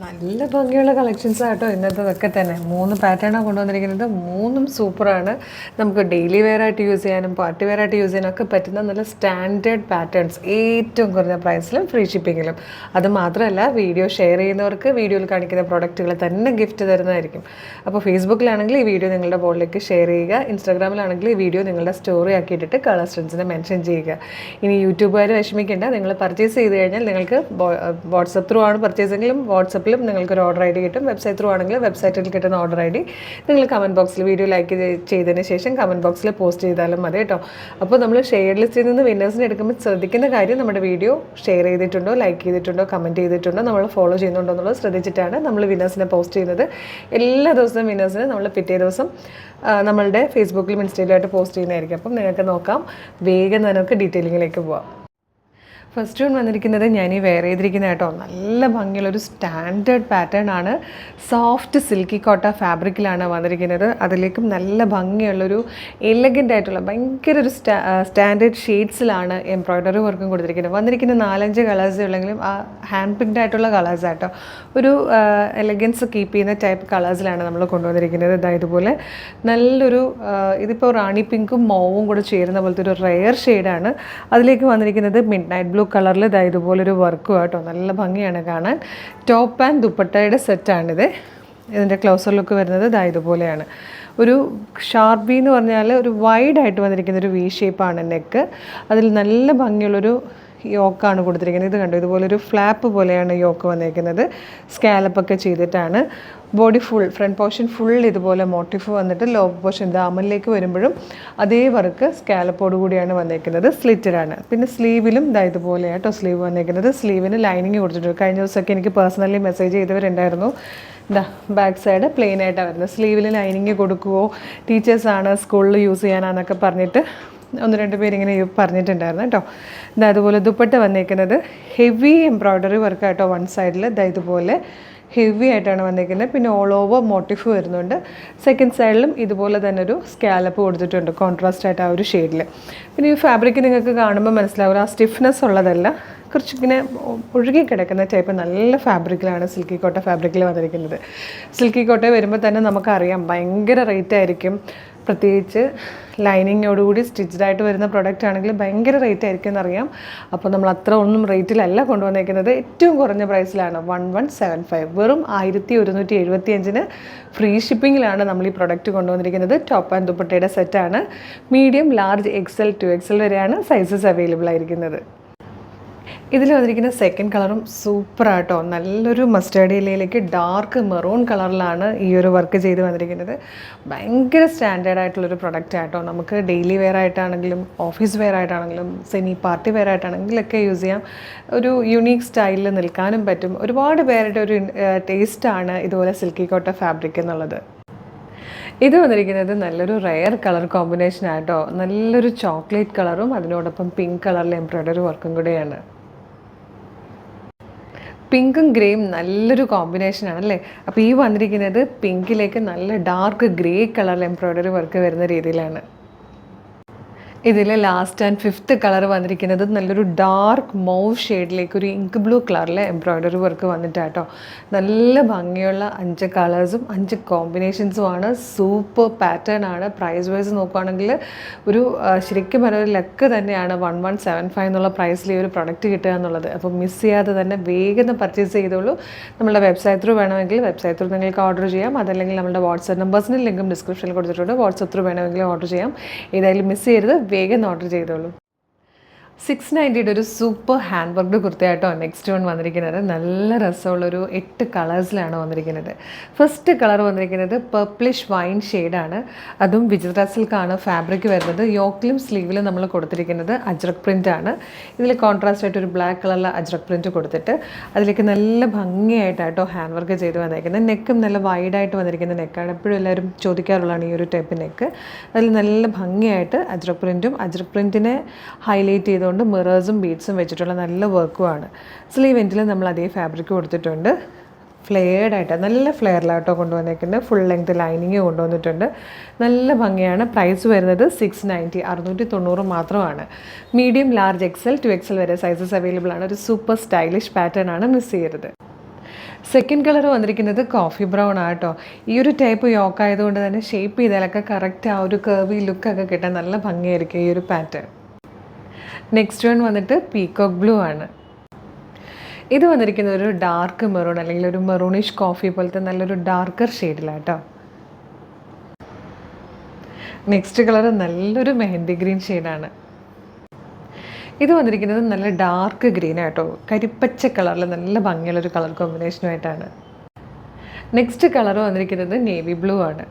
നല്ല ഭംഗിയുള്ള കളക്ഷൻസ് ആട്ടോ ഇന്നത്തതൊക്കെ തന്നെ. 3 പാറ്റേണാണ് കൊണ്ടുവന്നിരിക്കുന്നത്. മൂന്നും സൂപ്പറാണ്. നമുക്ക് ഡെയിലി വെയർ ആയിട്ട് യൂസ് ചെയ്യാനും പാർട്ടി വെയർ ആയിട്ട് യൂസ് ചെയ്യാനൊക്കെ പറ്റുന്ന നല്ല സ്റ്റാൻഡേർഡ് പാറ്റേൺസ്, ഏറ്റവും കുറഞ്ഞ പ്രൈസിലും ഫ്രീ ഷിപ്പിങ്ങിലും. അത് മാത്രമല്ല, വീഡിയോ ഷെയർ ചെയ്യുന്നവർക്ക് വീഡിയോയിൽ കാണിക്കുന്ന പ്രോഡക്റ്റുകൾ തന്നെ ഗിഫ്റ്റ് തരുന്നതായിരിക്കും. അപ്പോൾ ഫേസ്ബുക്കിലാണെങ്കിൽ ഈ വീഡിയോ നിങ്ങളുടെ ബോളിലേക്ക് ഷെയർ ചെയ്യുക, ഇൻസ്റ്റാഗ്രാമിലാണെങ്കിൽ ഈ വീഡിയോ നിങ്ങളുടെ സ്റ്റോറി ആക്കിയിട്ടിട്ട് കളർ സ്ട്രെൻസിനെ മെൻഷൻ ചെയ്യുക. ഇനി യൂട്യൂബുകാർ വിഷമിക്കേണ്ട, നിങ്ങൾ പർച്ചേസ് ചെയ്ത് കഴിഞ്ഞാൽ നിങ്ങൾക്ക് വാട്സപ്പ് ത്രൂ ആണ് പർച്ചേസെങ്കിലും വാട്സപ്പിലും നിങ്ങൾക്കൊരു ഓർഡർ ഐ ഡി കിട്ടും. വെബ്സൈറ്റ് ത്രൂ ആണെങ്കിൽ വെബ്സൈറ്റിൽ കിട്ടുന്ന ഓർഡർ ഐ ഡി നിങ്ങൾ കമൻറ്റ് ബോക്സിൽ വീഡിയോ ലൈക്ക് ചെയ്തതിന് ശേഷം കമൻറ്റ് ബോക്സിൽ പോസ്റ്റ് ചെയ്താലും മതി കേട്ടോ. അപ്പോൾ നമ്മൾ ഷെയർ ലിസ്റ്റിൽ നിന്ന് വിന്നേഴ്സിനെ എടുക്കുമ്പോൾ ശ്രദ്ധിക്കുന്ന കാര്യം, നമ്മുടെ വീഡിയോ ഷെയർ ചെയ്തിട്ടുണ്ടോ, ലൈക്ക് ചെയ്തിട്ടുണ്ടോ, കമൻറ്റ് ചെയ്തിട്ടുണ്ടോ, നമ്മൾ ഫോളോ ചെയ്യുന്നുണ്ടോ എന്നുള്ളത് ശ്രദ്ധിച്ചിട്ടാണ് നമ്മൾ വിന്നേഴ്സിനെ പോസ്റ്റ് ചെയ്യുന്നത്. എല്ലാ ദിവസവും വിന്നേഴ്സിനെ നമ്മൾ പിറ്റേ ദിവസം നമ്മളുടെ ഫേസ്ബുക്കിലും ഇൻസ്റ്റയിലുമായിട്ട് പോസ്റ്റ് ചെയ്യുന്നതായിരിക്കും. അപ്പം നിങ്ങൾക്ക് നോക്കാം. വേഗം നമുക്ക് ഡീറ്റെയിലിങ്ങിലേക്ക് പോവാം. ഫസ്റ്റ് വൺ വന്നിരിക്കുന്നത് ഞാൻ ഈ വെയർ ചെയ്തിരിക്കുന്ന കേട്ടോ, നല്ല ഭംഗിയുള്ളൊരു സ്റ്റാൻഡേർഡ് പാറ്റേൺ ആണ്. സോഫ്റ്റ് സിൽക്കി കോട്ട ഫാബ്രിക്കിലാണ് വന്നിരിക്കുന്നത്. അതിലേക്കും നല്ല ഭംഗിയുള്ളൊരു എലഗൻ്റ് ആയിട്ടുള്ള ഭയങ്കര ഒരു സ്റ്റാൻഡേർഡ് ഷെയ്ഡ്സിലാണ് എംബ്രോയ്ഡറി വർക്കും കൊടുത്തിരിക്കുന്നത്. വന്നിരിക്കുന്ന 4-5 കളേഴ്സേ ഉള്ളെങ്കിലും ആ ഹാൻഡ് പിക്ഡ് ആയിട്ടുള്ള കളേഴ്സ് ആട്ടോ. ഒരു എലഗൻസ് കീപ്പ് ചെയ്യുന്ന ടൈപ്പ് കളേഴ്സിലാണ് നമ്മൾ കൊണ്ടുവന്നിരിക്കുന്നത്. ഇതുപോലെ നല്ലൊരു ഇതിപ്പോൾ റാണി പിങ്കും മൗവും കൂടെ ചേരുന്ന പോലത്തെ ഒരു റെയർ ഷെയ്ഡാണ്. അതിലേക്ക് വന്നിരിക്കുന്നത് മിഡ് നൈറ്റ് ബ്ലൂ കളറിൽ ഇതുപോലൊരു വർക്കും കേട്ടോ. നല്ല ഭംഗിയാണ് കാണാൻ. ടോപ്പ് ആൻഡ് ദുപ്പട്ടയുടെ സെറ്റാണിത്. ഇതിൻ്റെ ക്ലോസർ ലുക്ക് വരുന്നത് ഇതുപോലെയാണ്. ഒരു ഷാർപ്പ് വി എന്ന് പറഞ്ഞാൽ ഒരു വൈഡായിട്ട് വന്നിരിക്കുന്ന ഒരു വി ഷേപ്പാണ് നെക്ക്. അതിൽ നല്ല ഭംഗിയുള്ളൊരു യോക്കാണ് കൊടുത്തിരിക്കുന്നത്. ഇത് കണ്ടോ, ഇതുപോലൊരു ഫ്ലാപ്പ് പോലെയാണ് യോക്ക് വന്നിരിക്കുന്നത്. സ്കാലപ്പൊക്കെ ചെയ്തിട്ടാണ്. Body full, front portion full ഇതുപോലെ മോട്ടീഫ് വന്നിട്ട് ലോ പോർഷൻ അമലിലേക്ക് വരുമ്പോഴും അതേ വർക്ക് സ്കാലപ്പോട് കൂടിയാണ് വന്നിരിക്കുന്നത്. സ്ലിറ്റഡാണ്. പിന്നെ സ്ലീവിലും ഇതുപോലെയാട്ടോ സ്ലീവ് വന്നിരിക്കുന്നത്. സ്ലീവിന് ലൈനിങ് കൊടുത്തിട്ടുണ്ട്. കഴിഞ്ഞ ദിവസമൊക്കെ എനിക്ക് പേഴ്സണലി മെസ്സേജ് ചെയ്തവരുണ്ടായിരുന്നു. ബാക്ക് സൈഡ് പ്ലെയിൻ ആയിട്ടാണ് വരുന്നത്. സ്ലീവിൽ ലൈനിങ് കൊടുക്കുമോ, ടീച്ചേഴ്സാണ് സ്കൂളിൽ യൂസ് ചെയ്യാനാന്നൊക്കെ പറഞ്ഞിട്ട് 1-2 പേരിങ്ങനെ പറഞ്ഞിട്ടുണ്ടായിരുന്നു കേട്ടോ. അതുപോലെ ദുപ്പട്ട വന്നിരിക്കുന്നത് ഹെവി എംബ്രോയ്ഡറി വർക്കായിട്ടോ. വൺ സൈഡിൽ ഇതുപോലെ ഹെവി ആയിട്ടാണ് വന്നിരിക്കുന്നത്. പിന്നെ ഓൾ ഓവർ മോട്ടീഫ് വരുന്നുണ്ട്. സെക്കൻഡ് സൈഡിലും ഇതുപോലെ തന്നെ ഒരു സ്കാലപ്പ് കൊടുത്തിട്ടുണ്ട്, കോൺട്രാസ്റ്റ് ആയിട്ട് ആ ഒരു ഷെയ്ഡിൽ. പിന്നെ ഈ ഫാബ്രിക് നിങ്ങൾക്ക് കാണുമ്പോൾ മനസ്സിലാവില്ല, ആ സ്റ്റിഫ്നെസ് ഉള്ളതല്ല, കുറച്ചിങ്ങനെ ഒഴുകി കിടക്കുന്ന ടൈപ്പ് നല്ല ഫാബ്രിക്കിലാണ് സിൽക്കി കോട്ട ഫാബ്രിക്കിൽ വന്നിരിക്കുന്നത്. സിൽക്കി കോട്ട വരുമ്പോൾ തന്നെ നമുക്കറിയാം ഭയങ്കര റേറ്റ് ആയിരിക്കും. പ്രത്യേകിച്ച് ലൈനിങ്ങോടുകൂടി സ്റ്റിച്ച്ഡായിട്ട് വരുന്ന പ്രൊഡക്റ്റ് ആണെങ്കിൽ ഭയങ്കര റേറ്റ് ആയിരിക്കും എന്നറിയാം. അപ്പോൾ നമ്മൾ അത്ര ഒന്നും റേറ്റിലല്ല കൊണ്ടുവന്നിരിക്കുന്നത്. ഏറ്റവും കുറഞ്ഞ പ്രൈസിലാണ് 1175, വെറും 1175 ഫ്രീ ഷിപ്പിങ്ങിലാണ് നമ്മൾ ഈ പ്രൊഡക്റ്റ് കൊണ്ടുവന്നിരിക്കുന്നത്. ടോപ്പ് ആൻഡ് ദുപ്പട്ടയുടെ സെറ്റാണ്. മീഡിയം, ലാർജ്, XL, 2XL വരെയാണ് സൈസസ് അവൈലബിൾ ആയിരിക്കുന്നത്. ഇതിൽ വന്നിരിക്കുന്ന സെക്കൻഡ് കളറും സൂപ്പറാട്ടോ. നല്ലൊരു മസ്റ്റേർഡ് യെല്ലോയിലേക്ക് ഡാർക്ക് മെറൂൺ കളറിലാണ് ഈ ഒരു വർക്ക് ചെയ്ത് വന്നിരിക്കുന്നത്. ഭയങ്കര സ്റ്റാൻഡേർഡ് ആയിട്ടുള്ളൊരു പ്രൊഡക്റ്റ് ആട്ടോ. നമുക്ക് ഡെയിലി വെയർ ആയിട്ടാണെങ്കിലും ഓഫീസ് വെയർ ആയിട്ടാണെങ്കിലും സെമി പാർട്ടി വെയർ ആയിട്ടാണെങ്കിലൊക്കെ യൂസ് ചെയ്യാം. ഒരു യുണീക്ക് സ്റ്റൈലിൽ നിൽക്കാനും പറ്റും. ഒരുപാട് പേരുടെ ഒരു ടേസ്റ്റാണ് ഇതുപോലെ സിൽക്കി കോട്ട ഫാബ്രിക് എന്നുള്ളത്. ഇത് വന്നിരിക്കുന്നത് നല്ലൊരു റെയർ കളർ കോമ്പിനേഷൻ ആട്ടോ. നല്ലൊരു ചോക്ലേറ്റ് കളറും അതിനോടൊപ്പം പിങ്ക് കളറിൽ എംബ്രോയ്ഡറി വർക്കും കൂടെയാണ്. പിങ്കും ഗ്രേയും നല്ലൊരു കോമ്പിനേഷനാണ് അല്ലേ. അപ്പോൾ ഈ വന്നിരിക്കുന്നത് പിങ്കിലേക്ക് നല്ല ഡാർക്ക് ഗ്രേ കളറിൽ എംബ്രോയ്ഡറി വർക്ക് വരുന്ന രീതിയിലാണ്. ഇതിൽ ലാസ്റ്റ് ആൻഡ് 5th കളർ വന്നിരിക്കുന്നത് നല്ലൊരു ഡാർക്ക് മൗവ് ഷെയ്ഡിലേക്ക് ഒരു ഇങ്ക് ബ്ലൂ കളറിലെ എംബ്രോയ്ഡറി വർക്ക് വന്നിട്ടാട്ടോ. നല്ല ഭംഗിയുള്ള 5 കളേഴ്സും 5 കോമ്പിനേഷൻസുമാണ്. സൂപ്പർ പാറ്റേൺ ആണ്. പ്രൈസ് വൈസ് നോക്കുകയാണെങ്കിൽ ഒരു ശരിക്കും പറഞ്ഞ ഒരു ലക്ക് തന്നെയാണ് 1175 എന്നുള്ള പ്രൈസിൽ ഈ ഒരു പ്രൊഡക്റ്റ് കിട്ടുക എന്നുള്ളത്. അപ്പോൾ മിസ് ചെയ്യാതെ തന്നെ വേഗം പർച്ചേസ് ചെയ്തോളൂ. നമ്മുടെ വെബ്സൈറ്റ് ത്രൂ വേണമെങ്കിൽ വെബ്സൈറ്റ് ത്രൂ നിങ്ങൾക്ക് ഓർഡർ ചെയ്യാം. അതല്ലെങ്കിൽ നമ്മുടെ വാട്സ്ആപ്പ് നമ്പേഴ്സിൻ്റെ ലിങ്കും ഡിസ്ക്രിപ്ഷനിൽ കൊടുത്തിട്ടുണ്ട്. വാട്സ്ആപ്പ് ത്രൂ വേണമെങ്കിൽ ഓർഡർ ചെയ്യാം. ഏതായാലും മിസ് ചെയ്യരുത്, വേഗം ഓർഡർ ചെയ്തോളൂ. 690 ഒരു സൂപ്പർ ഹാൻഡ് വർക്ക്ഡ് കുർത്തയായിട്ടോ നെക്സ്റ്റ് വൺ വന്നിരിക്കുന്നത്. നല്ല രസമുള്ളൊരു 8 കളേഴ്സിലാണ് വന്നിരിക്കുന്നത്. ഫസ്റ്റ് കളർ വന്നിരിക്കുന്നത് പർപ്പിളിഷ് വൈൻ ഷെയ്ഡാണ്. അതും വിചിത്ര സിൽക്കാണ് ഫാബ്രിക് വരുന്നത്. യോക്കിലും സ്ലീവിലും നമ്മൾ കൊടുത്തിരിക്കുന്നത് അജ്രക് പ്രിൻ്റ് ആണ്. ഇതിൽ കോൺട്രാസ്റ്റ് ആയിട്ട് ഒരു ബ്ലാക്ക് കളറിലെ അജ്രക് പ്രിൻറ്റ് കൊടുത്തിട്ട് അതിലേക്ക് നല്ല ഭംഗിയായിട്ടാട്ടോ ഹാൻഡ് വർക്ക് ചെയ്ത് വന്നിരിക്കുന്നത്. നെക്കും നല്ല വൈഡായിട്ട് വന്നിരിക്കുന്ന നെക്കാണ്. എപ്പോഴും എല്ലാവരും ചോദിക്കാറുള്ളതാണ് ഈ ഒരു ടൈപ്പ് നെക്ക്. അതിൽ നല്ല ഭംഗിയായിട്ട് അജ്രക് പ്രിൻറ്റും അജ്രക് പ്രിൻറ്റിനെ ഹൈലൈറ്റ് ചെയ്തുകൊണ്ട് മിറേഴ്സും ബീഡ്സും വെച്ചിട്ടുള്ള നല്ല വർക്കുമാണ്. സ്ലീവ് എൻഡിൽ നമ്മൾ അതേ ഫാബ്രിക് കൊടുത്തിട്ടുണ്ട്. ഫ്ലെയർഡായിട്ട് നല്ല ഫ്ലെയറിലാട്ടോ കൊണ്ടുവന്നിരിക്കുന്നത്. ഫുൾ ലെങ്ത് ലൈനിങ് കൊണ്ടുവന്നിട്ടുണ്ട്. നല്ല ഭംഗിയാണ്. പ്രൈസ് വരുന്നത് 690, 690 മാത്രമാണ്. മീഡിയം, ലാർജ്, XL, 2XL വരെ സൈസസ് അവൈലബിൾ ആണ്. ഒരു സൂപ്പർ സ്റ്റൈലിഷ് പാറ്റേൺ ആണ്, മിസ് ചെയ്യരുത്. സെക്കൻഡ് കളർ വന്നിരിക്കുന്നത് കോഫി ബ്രൗൺ ആട്ടോ. ഈ ഒരു ടൈപ്പ് യോക്ക് ആയതുകൊണ്ട് തന്നെ ഷേപ്പ് ചെയ്താലൊക്കെ കറക്റ്റ് ആ ഒരു കർവി ലുക്കൊക്കെ കിട്ടാൻ നല്ല ഭംഗിയായിരിക്കും ഈ ഒരു പാറ്റേൺ. നെക്സ്റ്റ് വൺ വന്നിട്ട് പീകോക്ക് ബ്ലൂ ആണ്. ഇത് വന്നിരിക്കുന്നത് ഒരു ഡാർക്ക് മെറൂൺ അല്ലെങ്കിൽ ഒരു മെറൂണിഷ് കോഫി പോലത്തെ നല്ലൊരു ഡാർക്കർ ഷെയ്ഡിലാട്ടോ. നെക്സ്റ്റ് കളർ നല്ലൊരു മെഹന്തി ഗ്രീൻ ഷെയ്ഡാണ്. ഇത് വന്നിരിക്കുന്നത് നല്ല ഡാർക്ക് ഗ്രീൻ ആട്ടോ, കരിപ്പച്ച കളറിൽ നല്ല ഭംഗിയുള്ളൊരു കളർ കോമ്പിനേഷനുമായിട്ടാണ്. നെക്സ്റ്റ് കളർ വന്നിരിക്കുന്നത് നേവി ബ്ലൂ ആണ്.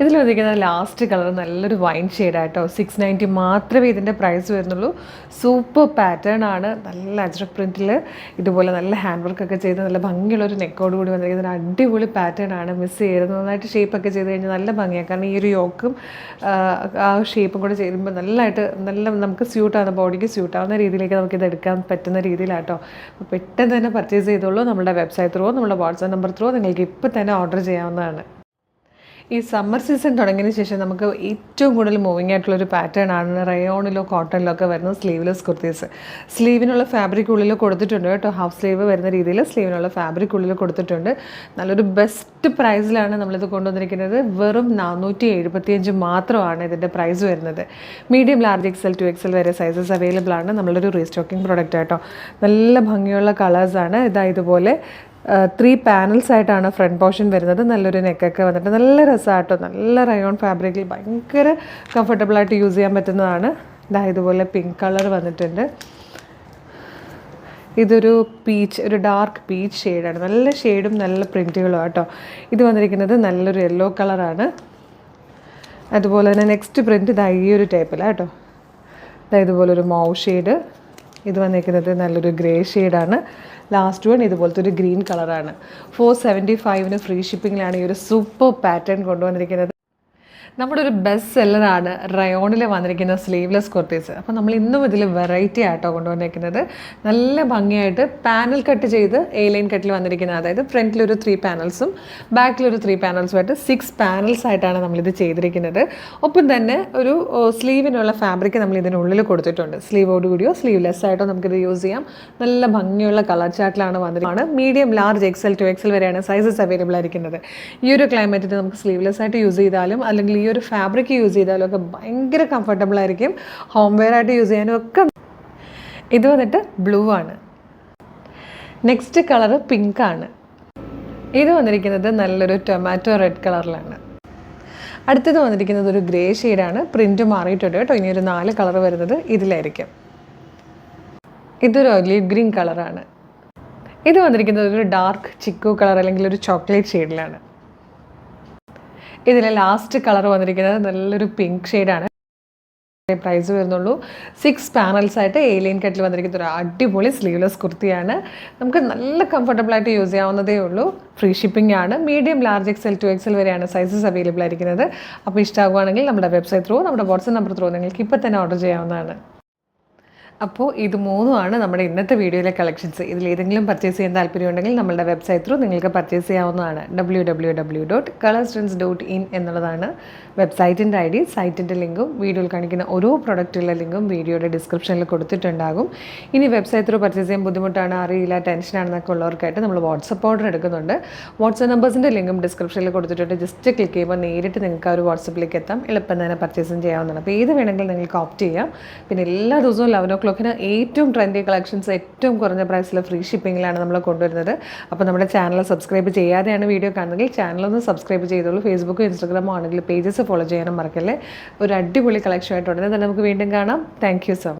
ഇതിൽ വന്നിരിക്കുന്ന ലാസ്റ്റ് കളർ നല്ലൊരു വൈൻ ഷെയ്ഡായിട്ടോ. 690 മാത്രമേ ഇതിൻ്റെ പ്രൈസ് വരുന്നുള്ളൂ. സൂപ്പർ പാറ്റേൺ ആണ്. നല്ല അജ്രക് പ്രിൻറ്റിൽ ഇതുപോലെ നല്ല ഹാൻഡ് വർക്കൊക്കെ ചെയ്ത് നല്ല ഭംഗിയുള്ളൊരു നെക്കോട് കൂടി വന്നിരിക്കുന്ന ഒരു അടിപൊളി പാറ്റേൺ ആണ്. മിസ് ചെയ്യരുത്. നന്നായിട്ട് ഷേപ്പൊക്കെ ചെയ്ത് കഴിഞ്ഞാൽ നല്ല ഭംഗിയാണ്. കാരണം ഈ ഒരു യോക്കും ആ ഷേപ്പും കൂടെ ചെയ്യുമ്പോൾ നല്ലതായിട്ട് നമുക്ക് സ്യൂട്ടാവുന്ന ബോഡിക്ക് സ്യൂട്ടാവുന്ന രീതിയിലേക്ക് നമുക്കിത് എടുക്കാൻ പറ്റുന്ന രീതിയിലാട്ടോ. അപ്പോൾ പെട്ടെന്ന് തന്നെ പർച്ചേസ് ചെയ്തോളൂ. നമ്മുടെ വെബ്സൈറ്റ് ത്രൂ നമ്മുടെ വാട്സാപ്പ് നമ്പർ ത്രൂ നിങ്ങൾക്ക് ഇപ്പോൾ തന്നെ ഓർഡർ ചെയ്യാവുന്നതാണ്. ഈ സമ്മർ സീസൺ തുടങ്ങിയതിന് ശേഷം നമുക്ക് ഏറ്റവും കൂടുതൽ മൂവിങ് ആയിട്ടുള്ളൊരു പാറ്റേൺ ആണ് റയോണിലോ കോട്ടണിലോ ഒക്കെ വരുന്ന സ്ലീവ്ലെസ് കുർത്തീസ്. സ്ലീവിനുള്ള ഫാബ്രിക് ഉള്ളിൽ കൊടുത്തിട്ടുണ്ട് കേട്ടോ. ഹാഫ് സ്ലീവ് വരുന്ന രീതിയിൽ സ്ലീവിനുള്ള ഫാബ്രിക് ഉള്ളിൽ കൊടുത്തിട്ടുണ്ട്. നല്ലൊരു ബെസ്റ്റ് പ്രൈസിലാണ് നമ്മളിത് കൊണ്ടുവന്നിരിക്കുന്നത്. വെറും 475 മാത്രമാണ് ഇതിൻ്റെ പ്രൈസ് വരുന്നത്. Medium, large, XL to XL വരെ സൈസസ് അവൈലബിൾ ആണ്. നമ്മളൊരു റീസ്റ്റോക്കിംഗ് പ്രോഡക്റ്റ് ആട്ടോ. നല്ല ഭംഗിയുള്ള കളേഴ്സാണ്. ഇതുപോലെ 3 പാനൽസ് ആയിട്ടാണ് ഫ്രണ്ട് പോർഷൻ വരുന്നത്. നല്ലൊരു നെക്കൊക്കെ വന്നിട്ട് നല്ല രസമാട്ടോ. നല്ല റയോൺ ഫാബ്രിക്കിൽ ഭയങ്കര കംഫർട്ടബിളായിട്ട് യൂസ് ചെയ്യാൻ പറ്റുന്നതാണ്. ഇതുപോലെ പിങ്ക് കളർ വന്നിട്ടുണ്ട്. ഇതൊരു ഒരു ഡാർക്ക് പീച്ച് ഷെയ്ഡാണ്. നല്ല ഷെയ്ഡും നല്ല പ്രിൻറ്റുകളും ആട്ടോ. ഇത് വന്നിരിക്കുന്നത് നല്ലൊരു യെല്ലോ കളറാണ്. അതുപോലെ തന്നെ നെക്സ്റ്റ് പ്രിൻറ്റ് ഈ ഒരു ടൈപ്പിലാണ് കേട്ടോ. ഇതുപോലൊരു മൗ ഷെയ്ഡ്. ഇത് വന്നിരിക്കുന്നത് നല്ലൊരു ഗ്രേ ഷെയ്ഡാണ്. ലാസ്റ്റ് വൺ ഇതുപോലത്തെ ഒരു ഗ്രീൻ കളറാണ്. 475 ഫ്രീ ഷിപ്പിങ്ങിലാണ് ഈ ഒരു സൂപ്പർ പാറ്റേൺ കൊണ്ടുവന്നിരിക്കുന്നത്. നമ്മുടെ ഒരു ബെസ്റ്റ് സെല്ലറാണ് റയോണിൽ വന്നിരിക്കുന്ന സ്ലീവ്ലെസ് കുർത്തീസ്. അപ്പോൾ നമ്മൾ ഇന്നും ഇതിൽ വെറൈറ്റി ആയിട്ടോ കൊണ്ടുവന്നിരിക്കുന്നത്. നല്ല ഭംഗിയായിട്ട് പാനൽ കട്ട് ചെയ്ത് ലൈൻ കട്ടിൽ വന്നിരിക്കുന്നത്. അതായത് ഫ്രണ്ടിലൊരു 3 പാനൽസും ബാക്കിലൊരു 3 പാനൽസുമായിട്ട് 6 പാനൽസ് ആയിട്ടാണ് നമ്മളിത് ചെയ്തിരിക്കുന്നത്. ഒപ്പം തന്നെ ഒരു സ്ലീവിനുള്ള ഫാബ്രിക് നമ്മൾ ഇതിനുള്ളിൽ കൊടുത്തിട്ടുണ്ട്. സ്ലീവോട് കൂടിയോ സ്ലീവ്ലെസ് ആയിട്ടോ നമുക്കിത് യൂസ് ചെയ്യാം. നല്ല ഭംഗിയുള്ള കളർ ചാർട്ടിലാണ് വന്നിരിക്കുന്നത്. Medium, large, XL to XL വരെയാണ് സൈസസ് അവൈലബിൾ ആയിരിക്കുന്നത്. ഈ ഒരു ക്ലൈമറ്റിൽ നമുക്ക് സ്ലീവ്ലെസ് ആയിട്ട് യൂസ് ചെയ്താലും അല്ലെങ്കിൽ ഈ ഒരു ഫാബ്രിക് യൂസ് ചെയ്താലും ഒക്കെ ഭയങ്കര കംഫർട്ടബിൾ ആയിരിക്കും. ഹോം വെയർ ആയിട്ട് യൂസ് ചെയ്യാനും ഒക്കെ. ഇത് വന്നിട്ട് ബ്ലൂ ആണ്. നെക്സ്റ്റ് കളർ പിങ്ക് ആണ്. ഇത് വന്നിരിക്കുന്നത് നല്ലൊരു ടൊമാറ്റോ റെഡ് കളറിലാണ്. അടുത്തത് വന്നിരിക്കുന്നത് ഒരു ഗ്രേ ഷെയ്ഡാണ്. പ്രിൻറ്റ് മാറിയിട്ടുണ്ട് കേട്ടോ. ഇനി ഒരു 4 കളർ വരുന്നത് ഇതിലായിരിക്കും. ഇതൊരു ഒലിവ് ഗ്രീൻ കളറാണ്. ഇത് വന്നിരിക്കുന്നത് ഒരു ഡാർക്ക് ചിക്കു കളർ അല്ലെങ്കിൽ ഒരു ചോക്ലേറ്റ് ഷെയ്ഡിലാണ്. ഇതിലെ ലാസ്റ്റ് കളർ വന്നിരിക്കുന്നത് നല്ലൊരു പിങ്ക് ഷെയ്ഡാണ്. പ്രൈസ് വരുന്നുള്ളൂ. 6 പാനൽസ് ആയിട്ട് ലൈൻ കട്ടിൽ വന്നിരിക്കുന്ന ഒരു അടിപൊളി സ്ലീവ്ലെസ് കുർത്തിയാണ്. നമുക്ക് നല്ല കംഫർട്ടബിളായിട്ട് യൂസ് ചെയ്യാവുന്നതേ ഉള്ളൂ. ഫ്രീ ഷിപ്പിംഗ് ആണ്. Medium, large, XL to XL വരെയാണ് സൈസസ് അവൈലബിൾ ആയിരിക്കുന്നത്. അപ്പോൾ ഇഷ്ടമാകുകയാണെങ്കിൽ നമ്മുടെ വെബ്സൈറ്റ് ത്രൂ നമ്മുടെ വാട്സാപ്പ് നമ്പർ ത്രൂ നിങ്ങൾക്ക് ഇപ്പോൾ തന്നെ ഓർഡർ ചെയ്യാവുന്നതാണ്. അപ്പോൾ ഇത് 3ആണ് നമ്മുടെ ഇന്നത്തെ വീഡിയോയിലെ കളക്ഷൻസ്. ഇതിലേതെങ്കിലും പർച്ചേസ് ചെയ്യാൻ താല്പര്യമുണ്ടെങ്കിൽ നമ്മളുടെ വെബ്സൈറ്റ് ത്രൂ നിങ്ങൾക്ക് പർച്ചേസ് ചെയ്യാവുന്നതാണ്. www.colorstrends.in എന്നുള്ളതാണ് വെബ്സൈറ്റിൻ്റെ ID. സൈറ്റിൻ്റെ ലിങ്കും വീഡിയോയിൽ കാണിക്കുന്ന ഓരോ പ്രൊഡക്റ്റുള്ള ലിങ്കും വീഡിയോയുടെ ഡിസ്ക്രിപ്ഷനിൽ കൊടുത്തിട്ടുണ്ടാകും. ഇനി വെബ്സൈറ്റ് ത്രൂ പർച്ചേസ് ചെയ്യാൻ ബുദ്ധിമുട്ടാണ്, അറിയില്ല, ടെൻഷനാണെന്നൊക്കെ ഉള്ളവർക്കായിട്ട് നമ്മൾ വാട്സപ്പ് ഓർഡർ എടുക്കുന്നുണ്ട്. വാട്സപ്പ് നമ്പേഴ്സിൻ്റെ ലിങ്കും ഡിസ്ക്രിപ്ഷനിൽ കൊടുത്തിട്ടുണ്ട്. ജസ്റ്റ് ക്ലിക്ക് ചെയ്യുമ്പോൾ നേരിട്ട് നിങ്ങൾക്ക് ആ ഒരു വാട്സപ്പിലേക്ക് എത്താം. എളുപ്പം തന്നെ പർച്ചേസും ചെയ്യാവുന്നതാണ്. അപ്പോൾ ഏത് വേണമെങ്കിലും നിങ്ങൾക്ക് ഓപ്റ്റ് ചെയ്യാം. പിന്നെ എല്ലാ ദിവസവും 11 o'clock ഏറ്റവും ട്രെൻഡി കളക്ഷൻസ് ഏറ്റവും കുറഞ്ഞ പ്രൈസിൽ ഫ്രീ ഷിപ്പിങ്ങിലാണ് നമ്മൾ കൊണ്ടുവരുന്നത്. അപ്പോൾ നമ്മുടെ ചാനൽ സബ്സ്ക്രൈബ് ചെയ്യാതെയാണ് വീഡിയോ കാണുന്നതെങ്കിൽ ചാനലൊന്ന് സബ്സ്ക്രൈബ് ചെയ്തോളൂ. ഫേസ്ബുക്കോ ഇൻസ്റ്റാഗ്രാമോ ആണെങ്കിൽ പേജസ് ഫോളോ ചെയ്യാനും മറക്കല്ലേ. ഒരു അടിപൊളി കളക്ഷനായിട്ട് ഉടനെ തന്നെ നമുക്ക് വീണ്ടും കാണാം. Thank you so much.